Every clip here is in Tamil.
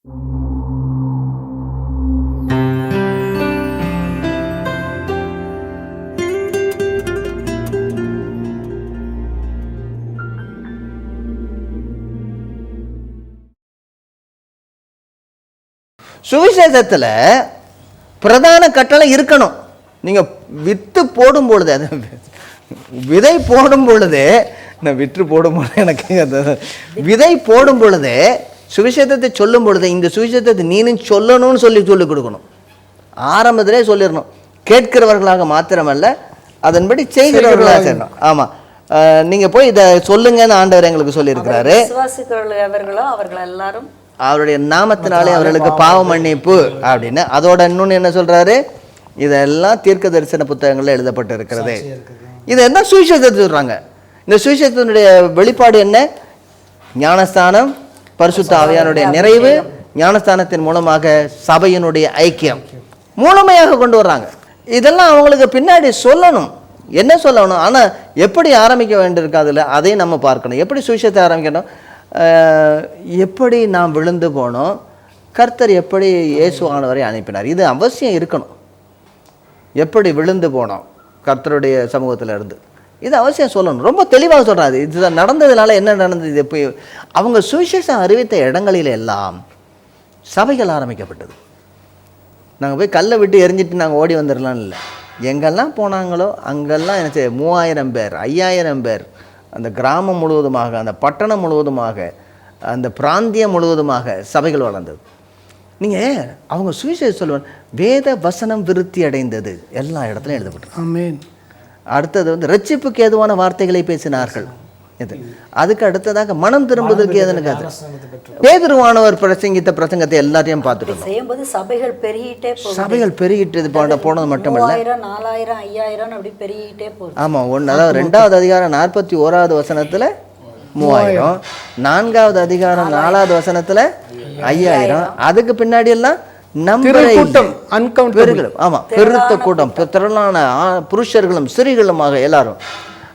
சுவிசேஷத்தில் பிரதான கட்டளை இருக்கணும். நீங்கள் வித்து போடும் பொழுது, அது விதை போடும் பொழுது, நான் விற்று போடும் பொழுது எனக்கு அந்த விதை போடும் பொழுது சுவிசேஷத்தை சொல்லும் பொழுது இந்த சுவிசேஷத்தை நீனும் சொல்லணும்னு சொல்லிக் கொடுக்கணும். ஆரம்பத்திலே சொல்லிடணும். கேட்கிறவர்களாக மாத்திரமல்ல, அதன்படி செய்கிறவர்களாக செய்யணும். ஆமாம், நீங்கள் போய் இதை சொல்லுங்கன்னு ஆண்டவர் எங்களுக்கு சொல்லியிருக்கிறாரு. அவருடைய நாமத்தினாலே அவர்களுக்கு பாவ மன்னிப்பு அப்படின்னு. அதோட இன்னொன்று என்ன சொல்றாரு? இதெல்லாம் தீர்க்க தரிசன புத்தகங்களில் எழுதப்பட்டு இருக்கிறது. இது என்ன சுவிசேஷத்தை சொல்றாங்க. இந்த சுவிசேஷத்தினுடைய வெளிப்பாடு என்ன? ஞானஸ்தானம், பரிசுத்த ஆவியானுடைய நிறைவு, ஞானஸ்தானத்தின் மூலமாக சபையினுடைய ஐக்கியம் முழுமையாக கொண்டு வர்றாங்க. இதெல்லாம் அவங்களுக்கு பின்னாடி சொல்லணும். என்ன சொல்லணும்? ஆனால் எப்படி ஆரம்பிக்க வேண்டியிருக்கு அதில் அதையும் நம்ம பார்க்கணும். எப்படி சுவிசேஷத்தை ஆரம்பிக்கணும்? எப்படி நாம் விழுந்து போனோம், கர்த்தர் எப்படி இயேசுவானவரை அனுப்பினார், இது அவசியம் இருக்கணும். எப்படி விழுந்து போனோம் கர்த்தருடைய சமூகத்தில் இருந்து, இது அவசியம் சொல்லணும். ரொம்ப தெளிவாக சொல்கிறாரு. இது நடந்ததுனால என்ன நடந்தது? இது போய் அவங்க சுவிசேஷம் அறிவித்த இடங்களில் எல்லாம் சபைகள் ஆரம்பிக்கப்பட்டது. நாங்கள் போய் கல்லை விட்டு எரிஞ்சிட்டு நாங்கள் ஓடி வந்துடலாம் இல்லை. எங்கெல்லாம் போனாங்களோ அங்கெல்லாம் என்ன செய்ய 3000 பேர் 5000 பேர் அந்த கிராமம் முழுவதுமாக, அந்த பட்டணம் முழுவதுமாக, அந்த பிராந்தியம் முழுவதுமாக சபைகள் வளர்ந்தது. நீங்கள் அவங்க சுவிசேஷம் சொல்லுவாங்க, வேத வசனம் விருத்தி அடைந்தது, எல்லா இடத்துலையும் எழுதப்பட்டு. ஆமென். அடுத்தது ரட்சிப்புக்கு ஏதுவான வார்த்தைகளை பேசினார்கள். இது அதுக்கு அடுத்ததாக மனம் திரும்புவதற்கு எதுன்னு பேதுருவானவர் பிரசங்கித்த பிரசங்கத்தை எல்லாத்தையும் பார்த்துட்டோம். சபைகள் பெருகிட்டது போனது மட்டுமல்ல, 4000 5000 அப்படி பெருகிட்டே போகுது. ஆமா, அதாவது 2வது அதிகாரம் 41வது வசனத்துல 3000, 4வது அதிகாரம் 4வது வசனத்துல 5000, அதுக்கு பின்னாடி எல்லாம் பெருத்த கூட்டம், திரளான புருஷர்களும் ஸ்திரீகளுமாக எல்லாரும்.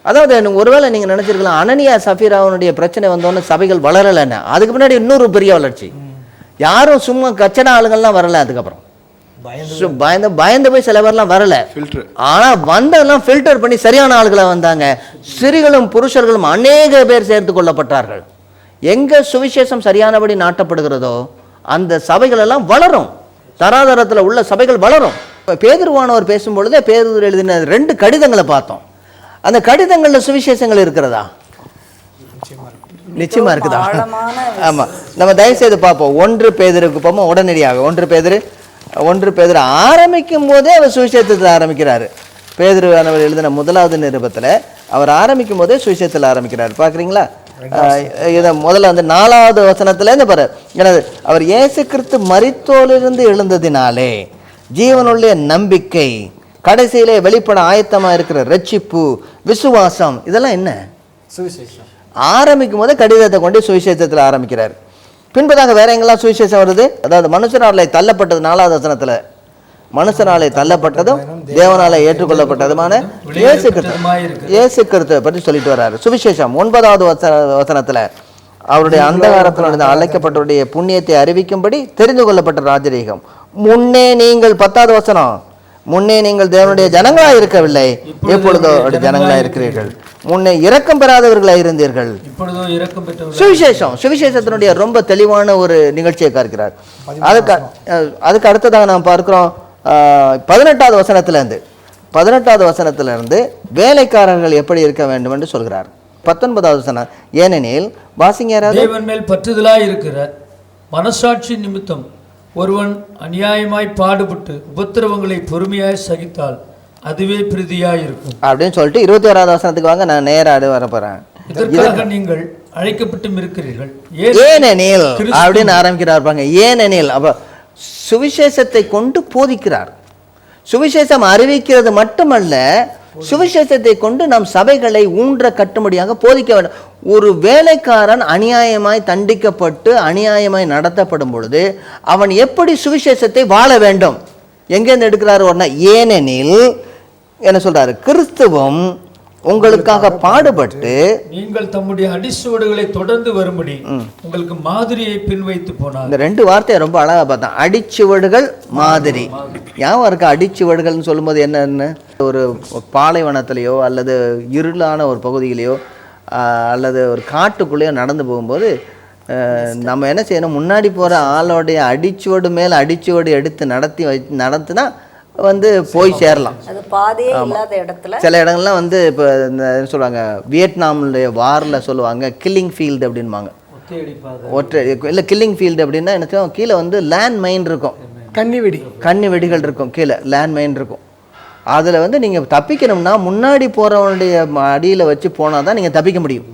அதாவது ஒருவேளை நீங்கள் நினச்சிருக்கலாம், அனனியா சஃபீராவுடைய பிரச்சனை வந்தோன்னு சபைகள் வளரலைன்னு. அதுக்கு முன்னாடி இன்னொரு பெரிய வளர்ச்சி. யாரும் சும்மா கச்சனை ஆளுங்கள்லாம் வரல. அதுக்கப்புறம் பயந்து போய் சில பேர்லாம் வரல. ஆனால் வந்தெல்லாம் ஃபில்டர் பண்ணி சரியான ஆளுகளை வந்தாங்க. ஸ்திரீகளும் புருஷர்களும் அநேக பேர் சேர்த்து கொள்ளப்பட்டார்கள். எங்கே சுவிசேஷம் சரியானபடி நாட்டப்படுகிறதோ அந்த சபைகள் எல்லாம் வளரும். தராதரத்தில் உள்ள சபைகள் வளரும். பேதுருவானவர் பேசும்பொழுதே பேதுரு எழுதின 2 கடிதங்களை பார்த்தோம். அந்த கடிதங்களில் சுவிசேஷங்கள் இருக்கிறதா? நிச்சயமா இருக்குதா? ஆமா, நம்ம தயவுசெய்து பார்ப்போம். 1 பேதுருக்கு போவோம் உடனடியாக. 1 பேதுரு ஆரம்பிக்கும் போதே அவர் சுவிசேஷத்தில் ஆரம்பிக்கிறாரு. பேதுருவானவர் எழுதின 1வது நிருபத்தில் அவர் ஆரம்பிக்கும் போதே சுவிசேஷத்தில் ஆரம்பிக்கிறார். பார்க்குறீங்களா? இதை முதல்ல 4வது வசனத்துலேருந்து பாரு. எனது அவர் இயேசு கிறிஸ்து மரித்தோரிலிருந்து எழுந்ததினாலே ஜீவனுள்ள நம்பிக்கை, கடைசியிலே வெளிப்பட ஆயத்தமாக இருக்கிற ரட்சிப்பு, விசுவாசம், இதெல்லாம் என்ன சுவிசேஷம். ஆரம்பிக்கும் போது கடிதத்தை கொண்டு சுவிசேஷத்தில் ஆரம்பிக்கிறார். பின்பதாக வேற எங்கெல்லாம் சுவிசேஷம் வருது? அதாவது மனுஷனாலே தள்ளப்பட்டது 4வது வசனத்தில், மனுஷனாலே தள்ளப்பட்டதும் தேவனாலே ஏற்றுக்கொள்ளப்பட்டதுமான இயேசு கிறிஸ்துவை பற்றி சொல்லிட்டு வர்றாரு. சுவிசேஷம் 9வது வசனத்தில் அவருடைய அந்தகாரத்தினுடைய அழைக்கப்பட்டவருடைய புண்ணியத்தை அறிவிக்கும்படி தெரிந்து கொள்ளப்பட்ட ராஜரீகம். முன்னே நீங்கள் 10வது வசனம், முன்னே நீங்கள் தேவனுடைய ஜனங்களாக இருக்கவில்லை, எப்பொழுதோ ஜனங்களாக இருக்கிறீர்கள். முன்னே இரக்கம் பெறாதவர்களாக இருந்தீர்கள், சுவிசேஷம். சுவிசேஷத்தினுடைய ரொம்ப தெளிவான ஒரு நிகழ்ச்சியை பார்க்கிறார். அதுக்கு அடுத்ததாக நாம் பார்க்கிறோம் 18வது வசனத்திலிருந்து வேலைக்காரர்கள் எப்படி இருக்க வேண்டும் என்று சொல்கிறார். 19வது வசனம், ஏனெனில் வாசிங்க யாராவது, தேவன் மேல் பற்றுதலாய் இருக்கிற மனசாட்சி நிமித்தம் ஒருவன் அநியாயமாய் பாடுபட்டு உபத்திரவங்களை பொறுமையாய் சகித்தால் அதுவே பிரீதியாய் இருக்கும் அப்படின்னு சொல்லிட்டு 21வது வசனத்துக்கு வாங்க. நான் நேராக வர போறேன். இதற்காக நீங்கள் அழைக்கப்பட்டும் இருக்கிறீர்கள், ஏனெனில் அப்படின்னு ஆரம்பிக்கிறார் பாருங்க. ஏனெனில் அப்ப சுவிசேஷத்தை கொண்டு போதிக்கிறார். சுவிசேஷம் அறிவிக்கிறது மட்டுமல்ல, சுவிசேஷத்தை கொண்டு நாம் சபைகளை ஊன்ற கட்டும்படியாக போதிக்க வேண்டும். ஒரு வேலைக்காரன் அநியாயமாய் தண்டிக்கப்பட்டு அநியாயமாய் நடத்தப்படும் பொழுது அவன் எப்படி சுவிசேஷத்தை வாழ வேண்டும்? எங்கேருந்து எடுக்கிறாரு? ஏனெனில் என்ன சொல்றாரு? கிறிஸ்துவும் உங்களுக்காக பாடுபட்டு நீங்கள் தம்முடைய அடிச்சுவடுகளை தொடர்ந்து வரும்படி உங்களுக்கு மாதிரியை பின்வைத்து போனார். இந்த ரெண்டு வார்த்தையை ரொம்ப அழகா பார்த்தேன். அடிச்சுவடுகள், மாதிரி. ஞாபகம் இருக்கா? அடிச்சுவடுகள்னு சொல்லும்போது என்னன்னு, ஒரு பாலைவனத்திலேயோ அல்லது இருளான ஒரு பகுதியிலையோ அல்லது ஒரு காட்டுக்குள்ளேயோ நடந்து போகும்போது நம்ம என்ன செய்யணும், முன்னாடி போகிற ஆளோடைய அடிச்சுவடு மேலே அடிச்சுவடு எடுத்து நடத்தினா போய் சேரலாம். அது பாதையே இல்லாத இடத்துல சில இடங்கள்லாம் இப்போ இந்த என்ன சொல்லுவாங்க, வியட்நாமுடைய வாரில் சொல்லுவாங்க கில்லிங் ஃபீல்டு அப்படின்பாங்க. இல்லை, கில்லிங் ஃபீல்டு அப்படின்னா என்ன செய்வோம், கீழே லேண்ட் மைன் இருக்கும், கன்னி வெடிகள் இருக்கும், கீழே லேண்ட் மைன் இருக்கும். அதில் நீங்கள் தப்பிக்கணும்னா முன்னாடி போகிறவனுடைய அடியில் வச்சு போனால் தான் நீங்கள் தப்பிக்க முடியும்.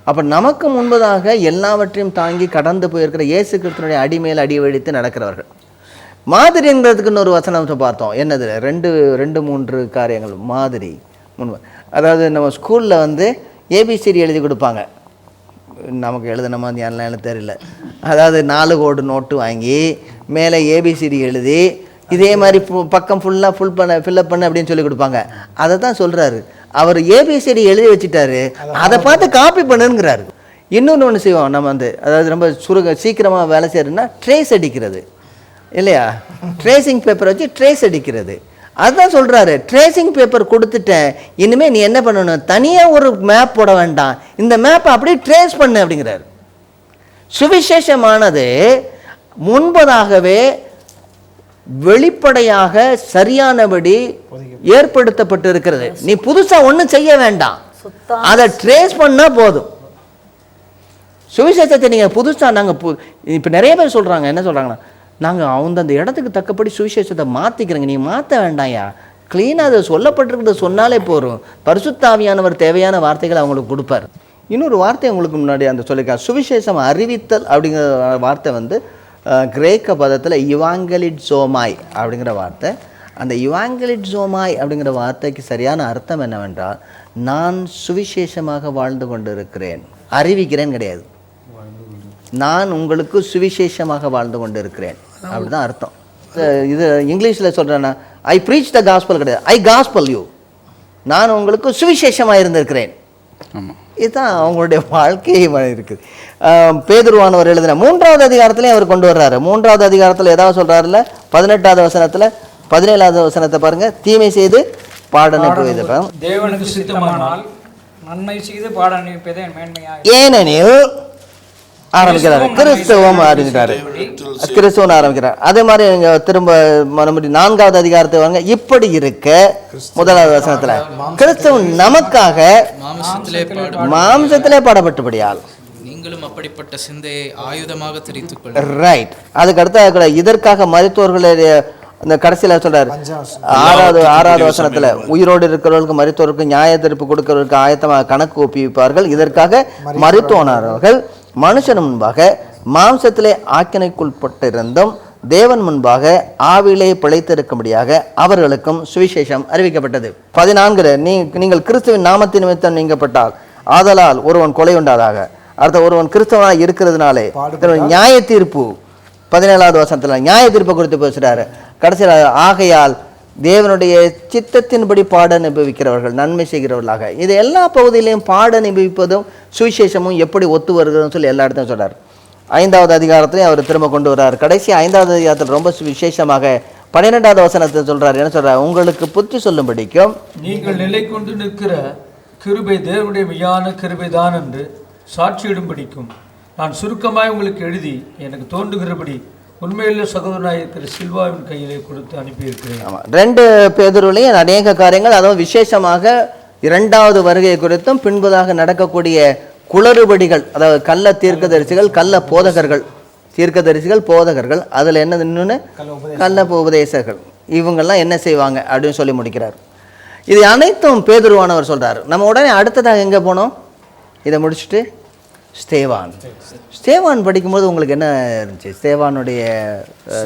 அப்போ நமக்கு முன்பதாக எல்லாவற்றையும் தாங்கி கடந்து போயிருக்கிற இயேசு கிறிஸ்துவினுடைய அடி மேல் அடி வெடித்து நடக்கிறவர்கள். மாதிரி என்கிறதுக்குன்னு ஒரு வசனத்தை பார்த்தோம். என்னது, ரெண்டு மூன்று காரியங்கள் மாதிரி. அதாவது நம்ம ஸ்கூலில் ஏபிசிடி எழுதி கொடுப்பாங்க. நமக்கு எழுதினமா எல்லாம் எனக்கு தெரியல. அதாவது 4 கோடு நோட்டு வாங்கி மேலே ஏபிசிடி எழுதி இதே மாதிரி பக்கம் ஃபுல்லாக ஃபில்லப் பண்ணு அப்படின்னு சொல்லி கொடுப்பாங்க. அதை தான் சொல்கிறாரு. அவர் ஏபிசிடி எழுதி வச்சுட்டாரு, அதை பார்த்து காப்பி பண்ணுங்கிறாரு. இன்னொன்று செய்வோம் நம்ம அதாவது ரொம்ப சீக்கிரமாக வேலை செய்யறதுன்னா ட்ரேஸ் அடிக்கிறது இல்லையா, ட்ரேசிங் பேப்பர் வச்சு ட்ரேஸ் அடிக்கிறது. அதுதான் சொல்கிறாரு, ட்ரேசிங் பேப்பர் கொடுத்துட்டேன், இனிமேல் நீ என்ன பண்ணணும், தனியாக ஒரு மேப் போட வேண்டாம், இந்த மேப்பை அப்படியே ட்ரேஸ் பண்ணு அப்படிங்கிறாரு. சுவிசேஷமானது முன்பதாகவே வெளிப்படையாக சரியானபடி ஏற்படுத்தப்பட்டு இருக்கிறது. நீ புதுசாக ஒன்றும் செய்ய வேண்டாம், அதை ட்ரேஸ் பண்ணால் போதும். சுவிசேஷத்தை நீங்கள் புதுசாக நாங்கள் இப்போ நிறைய பேர் சொல்கிறாங்க, என்ன சொல்கிறாங்கன்னா, நாங்கள் அந்த இடத்துக்கு தக்கப்படி சுவிசேஷத்தை மாற்றிக்கிறேங்க, நீ மாற்ற வேண்டாயா, க்ளீனாக அதை சொல்லப்பட்டிருக்கிறத சொன்னாலே போதும். பரிசுத்த ஆவியானவர் தேவையான வார்த்தைகளை அவங்களுக்கு கொடுப்பார். இன்னொரு வார்த்தை உங்களுக்கு முன்னாடி சொல்லியிருக்கார், சுவிசேஷம் அறிவித்தல் அப்படிங்கிற வார்த்தை கிரேக்க பதத்தில் இவாங்கலிட்சோமாய் அப்படிங்கிற வார்த்தை. அந்த இவாங்கலிட்சோமாய் அப்படிங்கிற வார்த்தைக்கு சரியான அர்த்தம் என்னவென்றால், நான் சுவிசேஷமாக வாழ்ந்து கொண்டு இருக்கிறேன், அறிவிக்கிறேன் கிடையாது, நான் உங்களுக்கு சுவிசேஷமாக வாழ்ந்து கொண்டு இருக்கிறேன் அப்படிதான் அர்த்தம். இது இங்கிலீஷில் சொல்கிறேன்னா ஐ ப்ரீச் த காஸ்பல் கிடையாது, ஐ காஸ்பல் யூ, நான் உங்களுக்கு சுவிசேஷமாக இருந்திருக்கிறேன். இதுதான் அவங்களுடைய வாழ்க்கையை இருக்குது. பேதுருவானவர் எழுதின 3வது அதிகாரத்துலேயும் அவர் கொண்டு வர்றாரு. 3வது அதிகாரத்தில் ஏதாவது சொல்கிறாருல்ல, 18வது வசனத்தில் 17வது வசனத்தை பாருங்க, தீமை செய்து பாடனை போய்தான் தேவனுக்கு சித்தமானால் நன்மை செய்து பாடனை மேன்மையாக, ஏனெனில் ஆரம்பிக்கிறாரு, கிறிஸ்தவம் ஆரம்பிக்கிறாரு, கிறிஸ்தவன் ஆரம்பிக்கிறார். அதே மாதிரி நீங்க திரும்ப மறுபடியும் 4வது அதிகாரத்தை வாங்க, இப்படி இருக்க 1வது வசனத்துல கிறிஸ்தவன் நமக்காக மாம்சத்திலே பாடப்பட்டபடியால் நீங்களும் அப்படிப்பட்ட சிந்தையை ஆயுதமாக தெரிவித்துக் கொள்ள. ரைட். அதுக்கு அடுத்த இதற்காக மரித்தோர்களுடைய இந்த கடைசியில் சொல்றாரு 6வது வசனத்துல, உயிரோடு இருக்கிறவர்களுக்கு மரித்தோருக்கு நியாய தீர்ப்பு கொடுக்கிறவர்களுக்கு ஆயத்தமாக கணக்கு ஒப்புவிப்பார்கள், இதற்காக மரித்தோனார்கள் மனுஷன் முன்பாக மாம்சத்திலே ஆக்கினைக்குட்பட்டிருந்தும் தேவன் முன்பாக ஆவிலே பிழைத்திருக்கும்படியாக அவர்களுக்கும் சுவிசேஷம் அறிவிக்கப்பட்டது. 14 நீங்கள் கிறிஸ்துவின் நாமத்தின் நிமித்தம் நீங்கப்பட்டால் ஆதலால் ஒருவன் கொலை உண்டாதாக, அடுத்த ஒருவன் கிறிஸ்தவனாக இருக்கிறதுனாலே நியாய தீர்ப்பு. 17வது வசனத்துல நியாய தீர்ப்பை குறித்து பேசுறாரு. கடைசியில் ஆகையால் தேவனுடைய சித்தத்தின்படி பாட அனுபவிக்கிறவர்கள் நன்மை செய்கிறவர்களாக. இது எல்லா பகுதியிலையும் பாட அனுபவிப்பதும் சுவிசேஷமும் எப்படி ஒத்து வருதுன்னு சொல்லி எல்லா இடத்தையும் சொல்றாரு. 5வது அதிகாரத்திலையும் அவர் திரும்ப கொண்டு வர்றார். கடைசி 5வது அதிகாரத்தில் ரொம்ப விசேஷமாக 12வது வசனத்தை சொல்றாரு. என்ன சொல்றாரு, உங்களுக்கு புத்தி சொல்லும்படிக்கும் நீங்கள் நிலை கொண்டு நிற்கிற கிருபை தேவனுடைய மெய்யான கிருபை தான் என்று சாட்சியிடும்படிக்கும் நான் சுருக்கமாய் உங்களுக்கு எழுதி எனக்கு தோன்றுகிறபடி உண்மையில சகோதரனாக இருக்கிற சில்வாவின் கையிலே கொடுத்து அனுப்பியிருக்கிறேன். ஆமாம், 2 பேதுருவிலையும் அநேக காரியங்கள், அதாவது விசேஷமாக 2வது வருகை குறித்தும் பின்பதாக நடக்கக்கூடிய குளறுபடிகள், அதாவது கள்ள தீர்க்கதரிசிகள், கள்ள போதகர்கள், தீர்க்கதரிசிகள் போதகர்கள், அதில் என்ன இன்னொன்று கள்ள உபதேசகர்கள், இவங்கெல்லாம் என்ன செய்வாங்க அப்படின்னு சொல்லி முடிக்கிறார். இது அனைத்தும் பேதுருவானவர் சொல்கிறார். நம்ம உடனே அடுத்ததாக எங்கே போனோம், இதை முடிச்சுட்டு ஸ்தேவான் படிக்கும்போது உங்களுக்கு என்ன இருந்துச்சு? ஸ்தேவானுடைய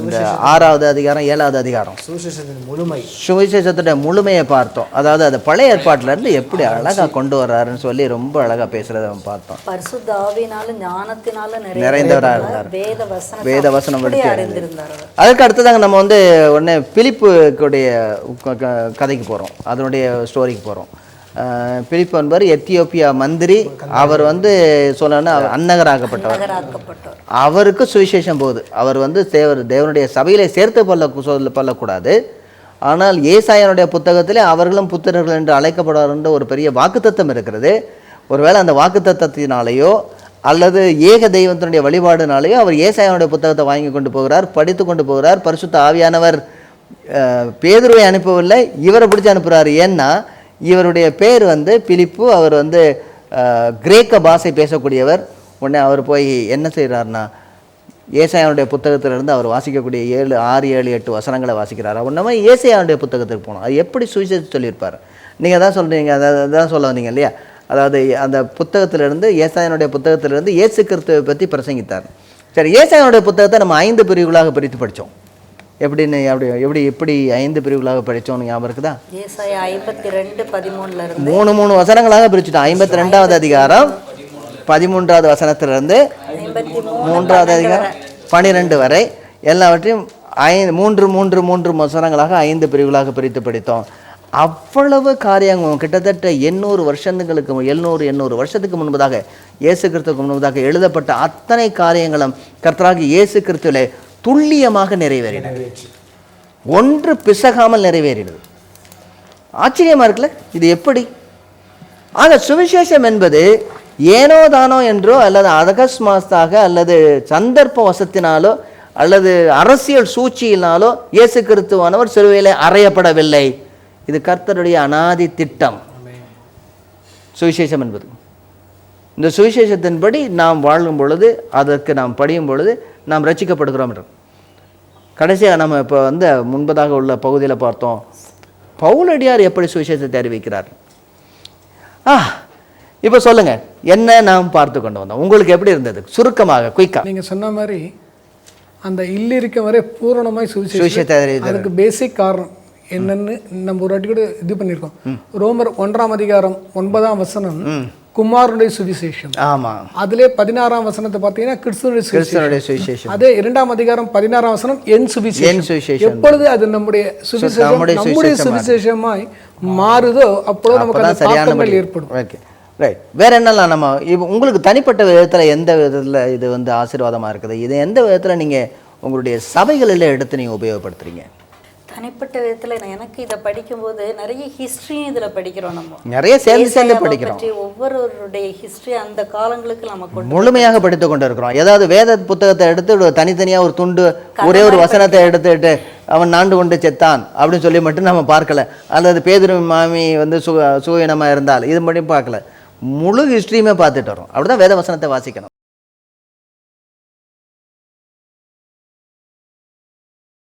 இந்த 6வது அதிகாரம் 7வது அதிகாரம் சுவிசேஷத்துடைய முழுமையை பார்த்தோம். அதாவது அது பழைய ஏற்பாட்டில இருந்து எப்படி அழகா கொண்டு வர்றாருன்னு சொல்லி ரொம்ப அழகா பேசுறத பார்த்தோம். பரிசுத்த ஆவியினாலும் ஞானத்தினாலும் நிறைந்தவராக இருந்தார், வேத வசனம் படித்து. அதுக்கு அடுத்ததாங்க நம்ம உடனே பிலிப்புடைய கதைக்கு போகிறோம், அதனுடைய ஸ்டோரிக்கு போகிறோம். பிலிப்பு என்பவர் எத்தியோப்பியா மந்திரி. அவர் வந்து சொல்லணும்னா அன்னகராக்கப்பட்டவர். நகராக்கப்பட்டோர். அவருக்கு சுவிசேஷம் போகுது. அவர் வந்து தேவனுடைய சபையிலே சேர்த்து கொள்ளக்கூடாது. ஆனால் ஏசாயனுடைய புத்தகத்திலே அவர்களும் புத்திரர்கள் என்று அழைக்கப்படுவார் என்ற ஒரு பெரிய வாக்குத்தத்தம் இருக்கிறது. ஒருவேளை அந்த வாக்குத்தத்தத்தினாலேயோ அல்லது ஏக தெய்வத்தினுடைய வழிபாடுனாலேயோ அவர் ஏசாயனுடைய புத்தகத்தை வாங்கி கொண்டு போகிறார், படித்து கொண்டு போகிறார். பரிசுத்த ஆவியானவர் பேதுருவை அனுப்பவில்லை, இவரை பிடிச்சி அனுப்புகிறார். ஏன்னா இவருடைய பேர் வந்து பிலிப்பு. அவர் வந்து கிரேக்க பாஷை பேசக்கூடியவர். உடனே அவர் போய் என்ன செய்கிறார்னா ஏசாயாவுடைய புத்தகத்திலிருந்து அவர் வாசிக்கக்கூடிய 7, 6, 7, 8 வசனங்களை வாசிக்கிறார். உடனே ஏசாயாவுடைய புத்தகத்துக்கு போகணும். அது எப்படி சுவிசேஷம் சொல்லியிருப்பார்? நீங்கள் தான் சொல்கிறீங்க, அதான் சொல்ல வந்தீங்க இல்லையா? அதாவது அந்த புத்தகத்திலிருந்து ஏசாயனுடைய புத்தகத்திலிருந்து இயேசு கிறிஸ்துவை பற்றி பிரசங்கித்தார். சரி, ஏசாயனுடைய புத்தகத்தை நம்ம 5 பிரிவுகளாக பிரித்து படித்தோம். எப்படின்னு எப்படி 5 பிரிவுகளாக படித்தோம்னு ஞாபகம் இருக்குதா? ஏசாயா 52:13 இருந்து 3 வசனங்களாக பிரிச்சுட்டோம். 52வது அதிகாரம் 13வது வசனத்திலிருந்து 3வது அதிகாரம் 12 வரை எல்லாவற்றையும் 3 வசனங்களாக 5 பிரிவுகளாக பிரித்து படித்தோம். அவ்வளவு காரியங்கள் கிட்டத்தட்ட 800 வருஷத்துக்கு முன்பதாக இயேசு கிறிஸ்துவுக்கு முன்பதாக எழுதப்பட்ட அத்தனை காரியங்களும் கர்த்தராகி இயேசு கிறிஸ்துவிலே துல்லியமாக நிறைவேறினது. ஒன்று பிசகாமல் நிறைவேறினது. ஆச்சரியமா இருக்குல்ல? இது எப்படி? ஆக சுவிசேஷம் என்பது ஏனோ தானோ என்றோ அல்லது அகஸ்மாத்தாக அல்லது சந்தர்ப்ப வசத்தினாலோ அல்லது அரசியல் சூழ்ச்சியினாலோ இயேசு கிறிஸ்துவானவர் சிலுவையிலே அறையப்படவில்லை. இது கர்த்தருடைய அநாதி திட்டம் சுவிசேஷம் என்பது. இந்த சுவிசேஷத்தின்படி நாம் வாழும் பொழுது, அதற்கு நாம் படியும் பொழுது நாம் ரட்சிக்கப்படுகிறோம் என்று. கடைசியாக நம்ம இப்போ வந்து முன்பதாக உள்ள பகுதியில் பார்த்தோம், பவுலடியார் எப்படி சுவிசேஷத்தை அறிவிக்கிறார். இப்போ சொல்லுங்க, என்ன நாம் பார்த்து கொண்டு வந்தோம்? உங்களுக்கு எப்படி இருந்தது? சுருக்கமாக குயிக்கா. நீங்க சொன்ன மாதிரி அந்த இல்லிருக்க வரை பூரணமாய் சுவிசேஷத்தை அறிவித்தார். அதுக்கு பேசிக் காரணம் என்னன்னு நம்ம ஒரு வாட்டி கூட இது பண்ணியிருக்கோம். ரோமர் 1ஆம் அதிகாரம் 9ஆம் வசனம் குமாரனுடைய சுவிசேஷம். ஆமா. அதிலே 16ஆம் வசனத்தை பார்த்தீங்கன்னா கிறிஸ்துவனுடைய சுவிசேஷம். அதே 2ஆம் அதிகாரம் 16ஆம் வசனம் என் சுவிசேஷம். எப்பொழுது அது நம்முடைய சுவிசேஷமாய் மாறுதோ அப்பொழுது நமக்கு அந்த தாக்கங்கள் ஏற்படும். ரைட். வேற என்னெல்லாம் நம்ம உங்களுக்கு தனிப்பட்ட விதத்தில் எந்த விதத்தில் இது வந்து ஆசீர்வாதமாக இருக்குது? இது எந்த விதத்தில் நீங்கள் உங்களுடைய சபைகளில் எடுத்து நீங்கள் உபயோகப்படுத்துறீங்க? தனிப்பட்ட விதத்தில் எனக்கு இதை படிக்கும்போது நிறைய ஹிஸ்ட்ரியும் இதில் படிக்கிறோம். நம்ம நிறைய சேர்ந்து படிக்கிறோம். ஒவ்வொருவருடைய ஹிஸ்ட்ரி அந்த காலங்களுக்கு நம்ம முழுமையாக படித்து கொண்டு இருக்கிறோம். ஏதாவது வேத புத்தகத்தை எடுத்து தனித்தனியாக ஒரு துண்டு ஒரே ஒரு வசனத்தை எடுத்துட்டு அவன் நாண்டு கொண்டு செத்தான் அப்படின்னு சொல்லி மட்டும் நம்ம பார்க்கல. அல்லது பேதுரு மாமி வந்து சுகவீனமாக இருந்தால் இது மட்டும் பார்க்கல. முழு ஹிஸ்ட்ரியுமே பார்த்துட்டு வரோம். அப்படிதான் வேத வசனத்தை வாசிக்கணும்.